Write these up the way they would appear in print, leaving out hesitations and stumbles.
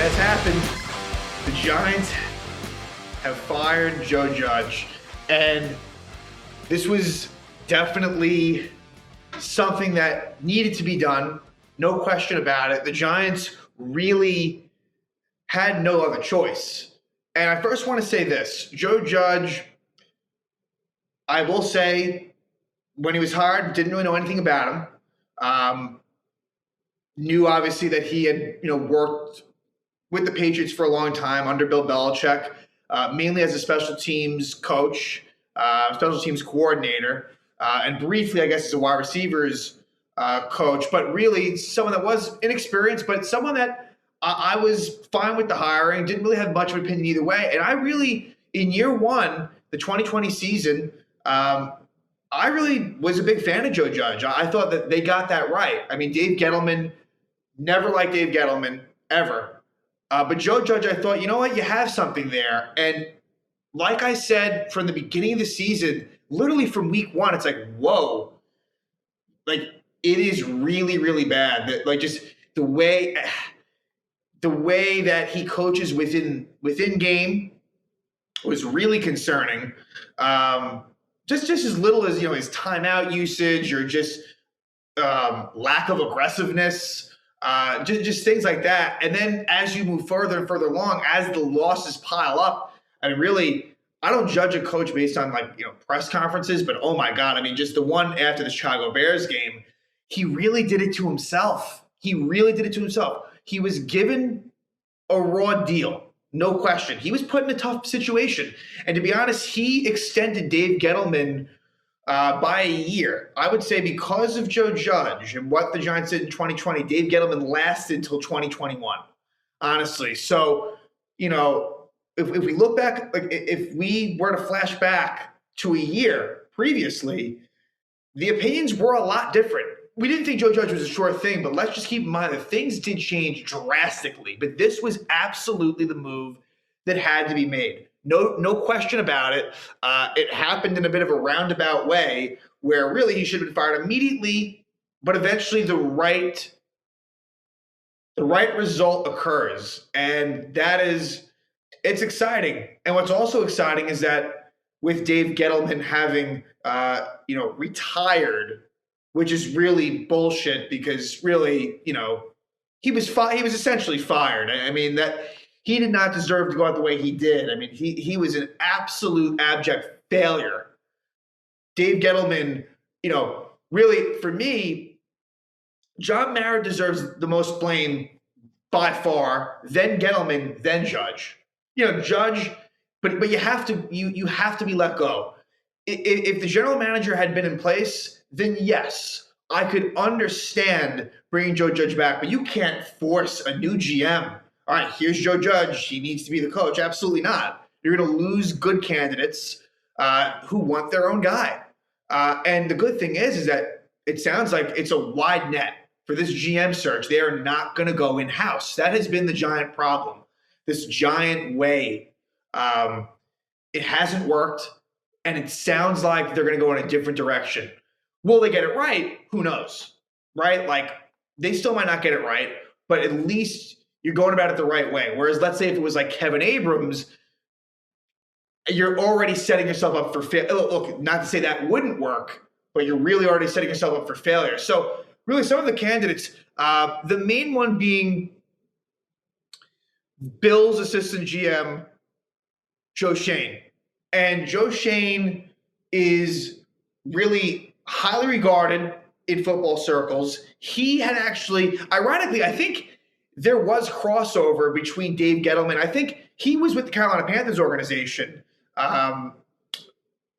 has happened. The Giants have fired Joe Judge, and this was definitely something that needed to be done. No question about it. The Giants really had no other choice. And I first want to say this. Joe Judge, I will say, when he was hired, didn't really know anything about him. Knew obviously that he had, worked with the Patriots for a long time under Bill Belichick, mainly as a special teams coach, special teams coordinator, and briefly, I guess, as a wide receivers coach. But really, someone that was inexperienced, but someone that I was fine with the hiring. Didn't really have much of an opinion either way. And I really, in year one, the 2020 season, I really was a big fan of Joe Judge. I thought that they got that right. I mean, Dave Gettleman, never liked Dave Gettleman, ever. But Joe Judge, I thought, you know what, you have something there. And like I said, from the beginning of the season, literally from week one, it's like, whoa. Like, it is really, really bad. That, like, just the way that he coaches within game was really concerning. Just as little as, his timeout usage or just lack of aggressiveness, just things like that. And then as you move further and further along, as the losses pile up, and really, I don't judge a coach based on press conferences, but oh my God, I mean, just the one after the Chicago Bears game, he really did it to himself. He was given a raw deal. No question. He was put in a tough situation. And to be honest, he extended Dave Gettleman by a year. I would say because of Joe Judge and what the Giants did in 2020, Dave Gettleman lasted until 2021, honestly. So, if we look back, like if we were to flash back to a year previously, the opinions were a lot different. We didn't think Joe Judge was a sure thing, but let's just keep in mind that things did change drastically. But this was absolutely the move that had to be made. No question about it. It happened in a bit of a roundabout way where really he should have been fired immediately, but eventually the right result occurs. And it's exciting. And what's also exciting is that with Dave Gettleman having, retired, which is really bullshit because really, he was essentially fired. I mean, that he did not deserve to go out the way he did. I mean, he was an absolute abject failure. Dave Gettleman, really for me, John Mara deserves the most blame by far, then Gettleman, then Judge. Judge, but you have to you have to be let go. If the general manager had been in place, then yes, I could understand bringing Joe Judge back, but you can't force a new GM. All right, here's Joe Judge. He needs to be the coach. Absolutely not. You're going to lose good candidates who want their own guy. And the good thing is that it sounds like it's a wide net for this GM search. They are not going to go in-house. That has been the giant problem, this giant way. It hasn't worked, and it sounds like they're going to go in a different direction. Will they get it right? Who knows, right? Like, they still might not get it right, but at least you're going about it the right way. Whereas, let's say if it was like Kevin Abrams, you're already setting yourself up for failure. Look, not to say that wouldn't work, but you're really already setting yourself up for failure. So really some of the candidates, the main one being Bill's assistant GM, Joe Schoen. And Joe Schoen is really highly regarded in football circles. He had actually, ironically, I think there was crossover between Dave Gettleman. I think he was with the Carolina Panthers organization. And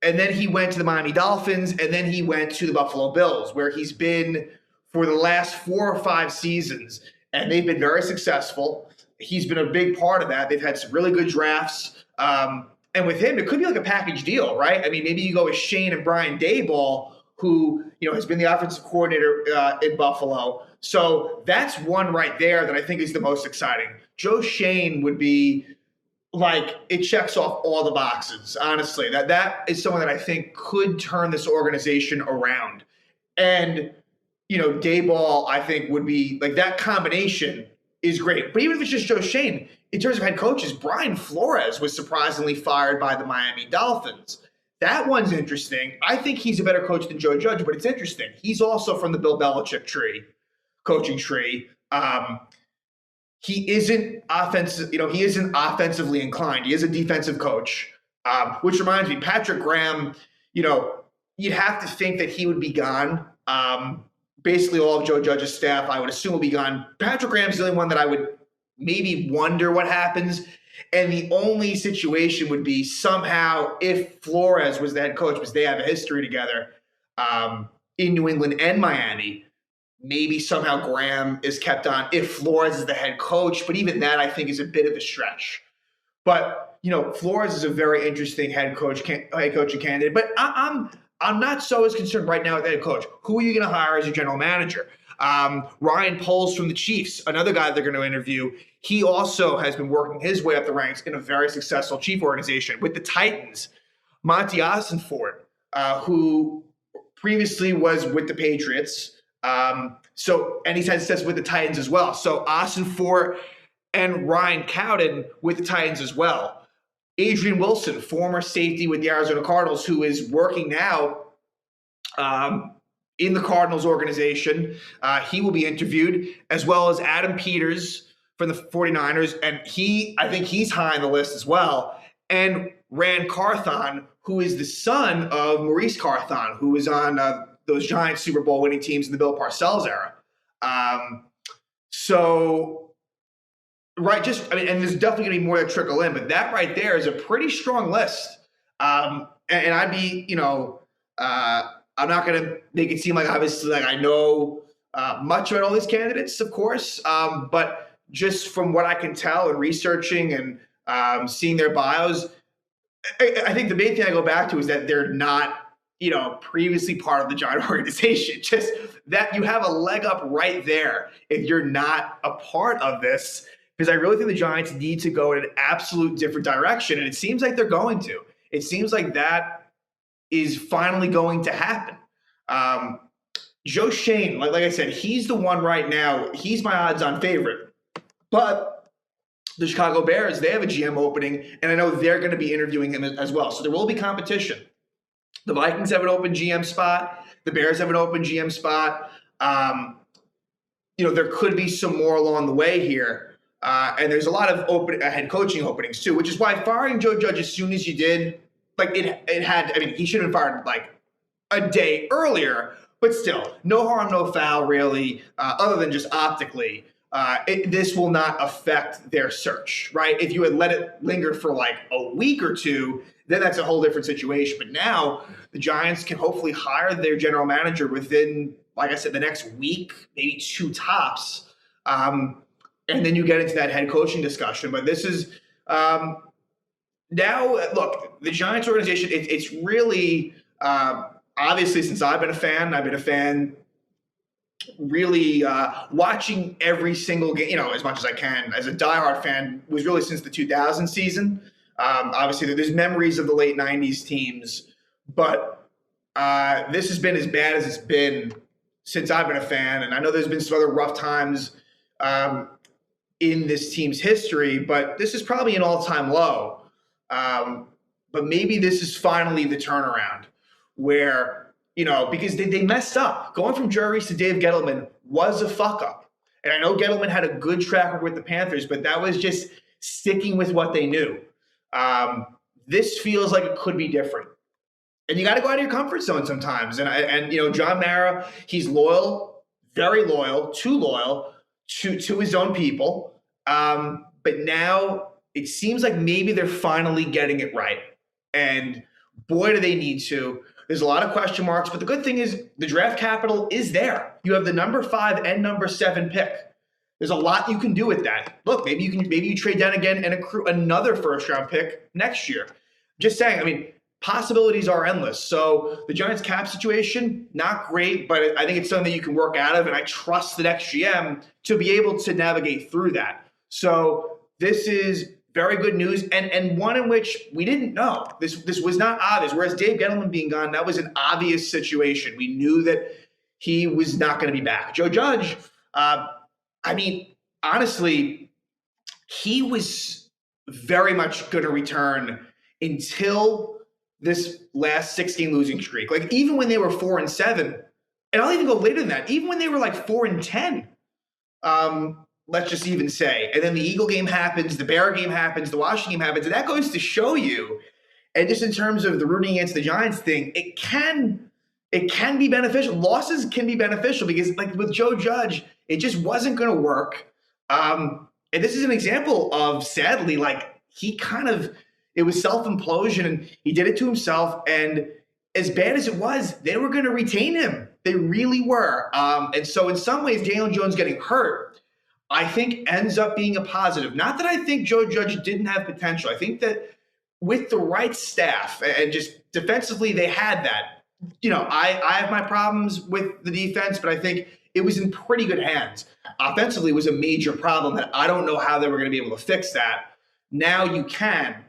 then he went to the Miami Dolphins, and then he went to the Buffalo Bills, where he's been for the last 4 or 5 seasons. And they've been very successful. He's been a big part of that. They've had some really good drafts. And with him, it could be like a package deal, right? I mean, maybe you go with Shane and Brian Daboll, who has been the offensive coordinator in Buffalo. So that's one right there that I think is the most exciting. Joe Schoen would be like, it checks off all the boxes, honestly. That is someone that I think could turn this organization around. And, Daboll, I think, would be like that combination is great. But even if it's just Joe Schoen, in terms of head coaches, Brian Flores was surprisingly fired by the Miami Dolphins. That one's interesting. I think he's a better coach than Joe Judge, but it's interesting. He's also from the Bill Belichick coaching tree. He isn't offensive, he isn't offensively inclined. He is a defensive coach, which reminds me, Patrick Graham, you'd have to think that he would be gone. Basically, all of Joe Judge's staff, I would assume, will be gone. Patrick Graham's the only one that I would maybe wonder what happens. And the only situation would be somehow if Flores was the head coach, because they have a history together in New England and Miami, maybe somehow Graham is kept on if Flores is the head coach. But even that, I think, is a bit of a stretch. But, Flores is a very interesting head coaching candidate. But I'm not so as concerned right now with the head coach. Who are you going to hire as your general manager? Ryan Poles from the Chiefs, another guy they're going to interview. He also has been working his way up the ranks in a very successful Chief organization. With the Titans, Monty Ossenfort, who previously was with the Patriots. And he's had success with the Titans as well. So Ossenfort and Ryan Cowden with the Titans as well. Adrian Wilson, former safety with the Arizona Cardinals, who is working now in the Cardinals organization. He will be interviewed, as well as Adam Peters from the 49ers. And I think he's high on the list as well. And Rand Carthon, who is the son of Maurice Carthon, who was on those Giants Super Bowl winning teams in the Bill Parcells era. And there's definitely going to be more that trickle in, but that right there is a pretty strong list. And I'd be, I'm not going to make it seem like obviously like I know much about all these candidates, of course, but just from what I can tell and researching and seeing their bios, I think the main thing I go back to is that they're not, previously part of the Giant organization. Just that you have a leg up right there if you're not a part of this. Because I really think the Giants need to go in an absolute different direction, and it seems like they're going to. It seems like that is finally going to happen. Joe Schoen, like I said, he's the one right now. He's my odds-on favorite. But the Chicago Bears, they have a GM opening, and I know they're going to be interviewing him as well. So there will be competition. The Vikings have an open GM spot. The Bears have an open GM spot. There could be some more along the way here. And there's a lot of open head coaching openings too, which is why firing Joe Judge as soon as you did, he should have been fired like a day earlier, but still, no harm, no foul really, other than just optically. This will not affect their search, right? If you had let it linger for like a week or two, then that's a whole different situation. But now the Giants can hopefully hire their general manager within, like I said, the next week, maybe two tops. And then you get into that head coaching discussion. But this is now, look, the Giants organization, it's really, obviously, since I've been a fan really watching every single game, as much as I can. As a diehard fan, was really since the 2000 season. Obviously, there's memories of the late 90s teams. But this has been as bad as it's been since I've been a fan. And I know there's been some other rough times in this team's history, but this is probably an all-time low. But maybe this is finally the turnaround where, because they messed up. Going from Jerry Reese to Dave Gettleman was a fuck-up. And I know Gettleman had a good track record with the Panthers, but that was just sticking with what they knew. This feels like it could be different. And you got to go out of your comfort zone sometimes. And John Mara, he's loyal, very loyal, too loyal to his own people. But now it seems like maybe they're finally getting it right. And boy, do they need to. There's a lot of question marks, but the good thing is the draft capital is there. You have the number 5 and number 7 pick. There's a lot you can do with that. Look, maybe you trade down again and accrue another first-round pick next year. Just saying, possibilities are endless. So the Giants cap situation, not great, but I think it's something that you can work out of, and I trust the next GM to be able to navigate through that. So this is very good news, and one in which we didn't know. This was not obvious. Whereas Dave Gettleman being gone, that was an obvious situation. We knew that he was not going to be back. Joe Judge, honestly, he was very much going to return until this last 6-game losing streak. Like even when they were 4-7, and I'll even go later than that, even when they were like 4-10, let's just even say, and then the Eagle game happens, the Bear game happens, the Washington game happens, and that goes to show you, and just in terms of the rooting against the Giants thing, it can be beneficial. Losses can be beneficial because like with Joe Judge, it just wasn't going to work. And this is an example of, sadly, like it was self-implosion and he did it to himself. And as bad as it was, they were going to retain him. They really were. And so in some ways, Daniel Jones getting hurt, I think ends up being a positive. Not that I think Joe Judge didn't have potential. I think that with the right staff and just defensively, they had that. You know, I have my problems with the defense, but I think it was in pretty good hands. Offensively was a major problem that I don't know how they were going to be able to fix that. Now you can.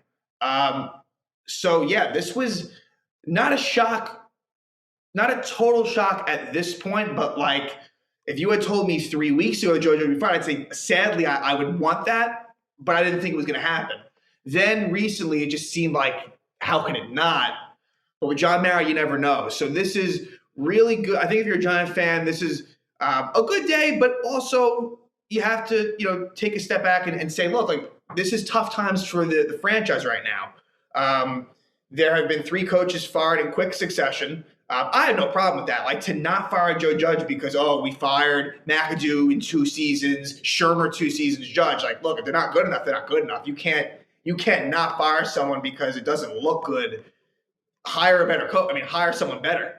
So yeah, this was not a shock, not a total shock at this point, but like if you had told me 3 weeks ago Joe Judge would be fired, I'd say sadly I would want that, but I didn't think it was going to happen. Then recently it just seemed like, how can it not? But with John Mara, you never know. So this is really good. I think if you're a Giant fan, this is a good day, but also you have to, take a step back and say, look, like this is tough times for the franchise right now. There have been 3 coaches fired in quick succession. I have no problem with that. Like to not fire Joe Judge because, we fired McAdoo in 2 seasons, Shermer 2 seasons, Judge. Like, look, if they're not good enough, they're not good enough. You can't not fire someone because it doesn't look good. Hire a better coach. Hire someone better.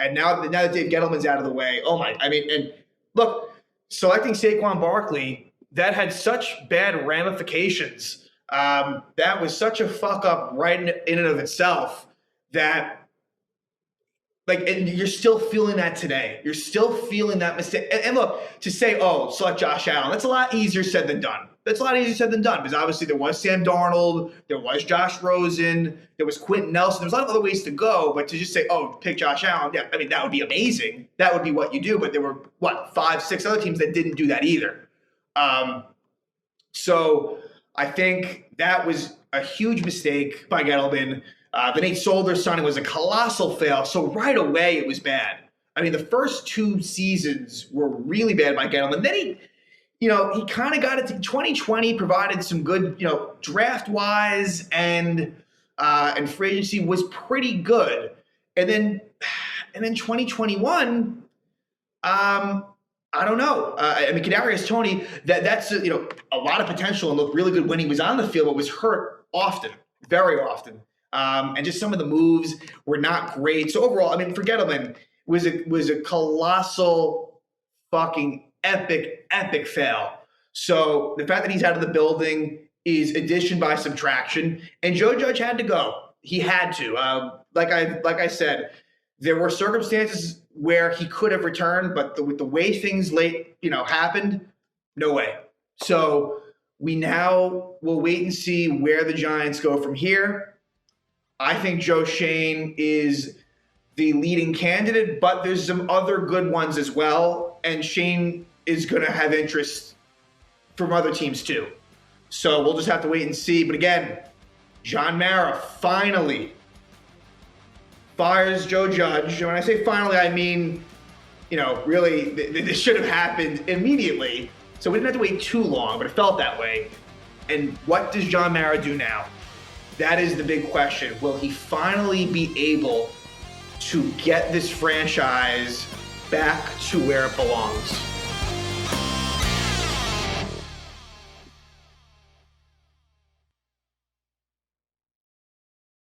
And now that Dave Gettleman's out of the way, and look, selecting Saquon Barkley, that had such bad ramifications. That was such a fuck up right in and of itself that, and you're still feeling that today. You're still feeling that mistake. And look, to say, select Josh Allen, that's a lot easier said than done. That's a lot easier said than done because obviously there was Sam Darnold, there was Josh Rosen, there was Quentin Nelson. There was a lot of other ways to go, but to just say, pick Josh Allen, yeah, that would be amazing. That would be what you do. But there were, 5, 6 other teams that didn't do that either. So I think that was a huge mistake by Gettleman. The Nate Solder signing was a colossal fail. So right away it was bad. The first 2 seasons were really bad by Gettleman. Then he kind of got it to 2020, provided some good, draft-wise and free agency was pretty good. And then 2021, I don't know. Kadarius Toney, that's a lot of potential and looked really good when he was on the field, but was hurt often, very often. And just some of the moves were not great. So overall, for Gettleman, was a colossal fucking epic fail. So the fact that he's out of the building is addition by subtraction. And Joe Judge had to go. He had to. Like I said, there were circumstances where he could have returned, but with the way things happened, no way. So we now will wait and see where the Giants go from here. I think Joe Schoen is the leading candidate, but there's some other good ones as well. And Schoen is going to have interest from other teams too. So we'll just have to wait and see. But again, John Mara finally fires Joe Judge. And when I say finally, I mean, really, this should have happened immediately. So we didn't have to wait too long, but it felt that way. And what does John Mara do now? That is the big question. Will he finally be able to get this franchise back to where it belongs?